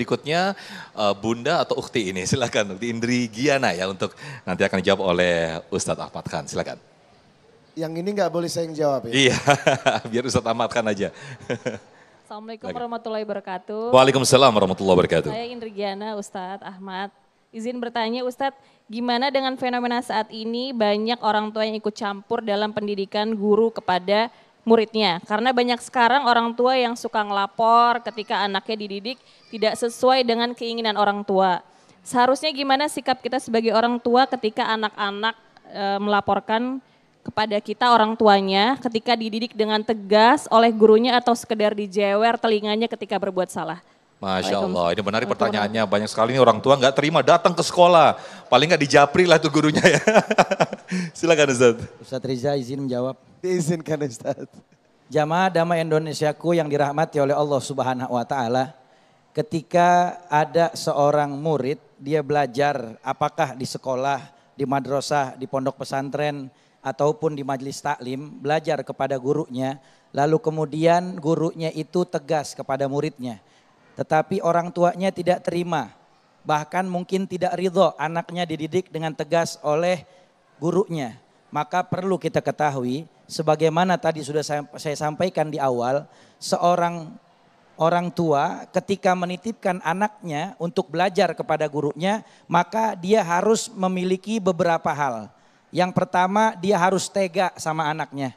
berikutnya Bunda atau Ukti ini, silakan Ukti Indri Giana ya untuk nanti akan dijawab oleh Ustadz Ahmad Khan, silakan. Yang ini nggak boleh saya yang jawab ya? Iya, biar Ustadz Ahmad Khan aja. Assalamualaikum warahmatullahi wabarakatuh. Waalaikumsalam warahmatullahi wabarakatuh. Saya Indri Giana, Ustadz Ahmad. Izin bertanya Ustadz, gimana dengan fenomena saat ini banyak orang tua yang ikut campur dalam pendidikan guru kepada muridnya? Karena banyak sekarang orang tua yang suka ngelapor ketika anaknya dididik tidak sesuai dengan keinginan orang tua. Seharusnya gimana sikap kita sebagai orang tua ketika anak-anak melaporkan kepada kita orang tuanya ketika dididik dengan tegas oleh gurunya atau sekedar dijewer telinganya ketika berbuat salah? Masya Allah, ini menarik pertanyaannya. Banyak sekali nih orang tua nggak terima datang ke sekolah. Paling nggak dijapri lah tuh gurunya ya. Silakan Ustaz. Ustaz Riza izin menjawab. Diizinkan Ustaz. Jamaah Damai Indonesiaku yang dirahmati oleh Allah Subhanahu wa Ta'ala. Ketika ada seorang murid, dia belajar apakah di sekolah, di madrasah, di pondok pesantren, ataupun di majelis taklim, belajar kepada gurunya. Lalu kemudian gurunya itu tegas kepada muridnya. Tetapi orang tuanya tidak terima, bahkan mungkin tidak ridho anaknya dididik dengan tegas oleh gurunya. Maka perlu kita ketahui, sebagaimana tadi sudah saya sampaikan di awal, seorang orang tua ketika menitipkan anaknya untuk belajar kepada gurunya, maka dia harus memiliki beberapa hal. Yang pertama, dia harus tega sama anaknya.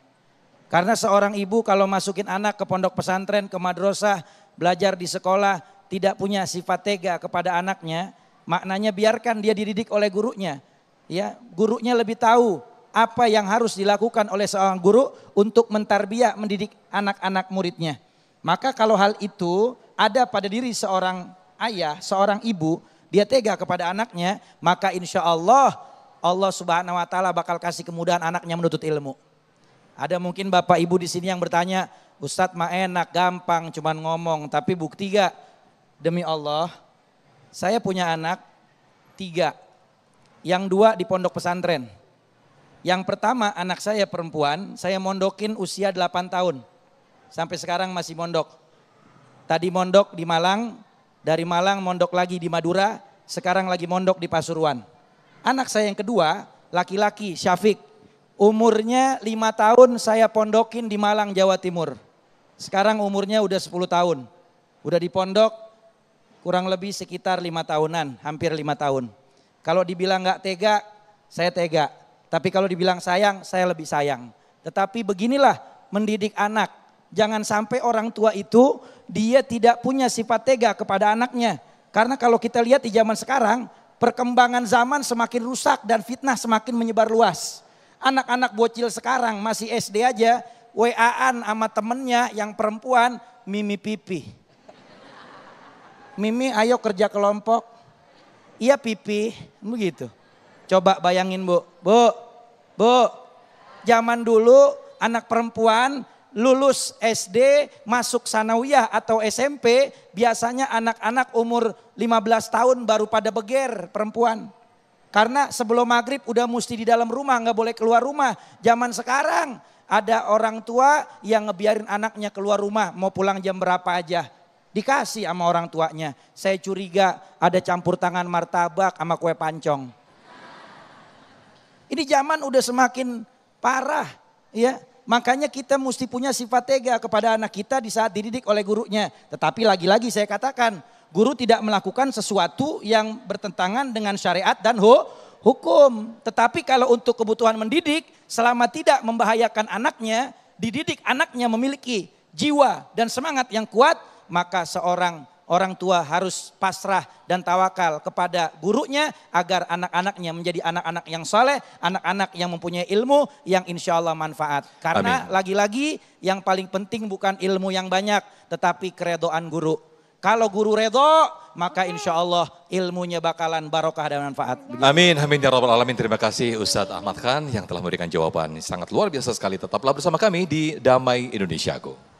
Karena seorang ibu kalau masukin anak ke pondok pesantren, ke madrasah, belajar di sekolah, tidak punya sifat tega kepada anaknya, maknanya biarkan dia dididik oleh gurunya. Ya, gurunya lebih tahu apa yang harus dilakukan oleh seorang guru untuk mentarbiyah, mendidik anak-anak muridnya. Maka kalau hal itu ada pada diri seorang ayah, seorang ibu, dia tega kepada anaknya, maka insya Allah, Allah Subhanahu wa Ta'ala bakal kasih kemudahan anaknya menuntut ilmu. Ada mungkin bapak ibu di sini yang bertanya, Ustadz mah enak, gampang, cuman ngomong. Tapi bukti gak? Demi Allah, saya punya anak 3. Yang 2 di pondok pesantren. Yang pertama anak saya perempuan, saya mondokin usia 8 tahun. Sampai sekarang masih mondok. Tadi mondok di Malang, dari Malang mondok lagi di Madura, sekarang lagi mondok di Pasuruan. Anak saya yang kedua, laki-laki, Syafiq. Umurnya 5 tahun saya pondokin di Malang, Jawa Timur. Sekarang umurnya udah 10 tahun. Udah di pondok kurang lebih sekitar 5 tahunan, hampir 5 tahun. Kalau dibilang gak tega, saya tega. Tapi kalau dibilang sayang, saya lebih sayang. Tetapi beginilah mendidik anak. Jangan sampai orang tua itu dia tidak punya sifat tega kepada anaknya. Karena kalau kita lihat di zaman sekarang, perkembangan zaman semakin rusak dan fitnah semakin menyebar luas. Anak-anak bocil sekarang masih SD aja, WA-an sama temennya yang perempuan, Mimi pipi. Mimi ayo kerja kelompok. Iya pipi, begitu. Coba bayangin Bu, zaman dulu anak perempuan lulus SD, masuk sanawiyah atau SMP, biasanya anak-anak umur 15 tahun baru pada beger perempuan. Karena sebelum maghrib udah mesti di dalam rumah, nggak boleh keluar rumah. Zaman sekarang ada orang tua yang ngebiarin anaknya keluar rumah, mau pulang jam berapa aja. Dikasih sama orang tuanya. Saya curiga ada campur tangan martabak sama kue pancong. Ini zaman udah semakin parah ya. Makanya kita mesti punya sifat tega kepada anak kita di saat dididik oleh gurunya. Tetapi lagi-lagi saya katakan, guru tidak melakukan sesuatu yang bertentangan dengan syariat dan hukum. Tetapi kalau untuk kebutuhan mendidik, selama tidak membahayakan anaknya, dididik anaknya memiliki jiwa dan semangat yang kuat, maka seorang orang tua harus pasrah dan tawakal kepada gurunya agar anak-anaknya menjadi anak-anak yang soleh, anak-anak yang mempunyai ilmu yang insya Allah manfaat. Karena lagi-lagi yang paling penting bukan ilmu yang banyak, tetapi keredoan guru. Kalau guru redho, maka insya Allah ilmunya bakalan barokah dan manfaat. Amin, amin ya rabbal alamin. Terima kasih Ustadz Ahmad Khan yang telah memberikan jawaban sangat luar biasa sekali. Tetaplah bersama kami di Damai Indonesiaku.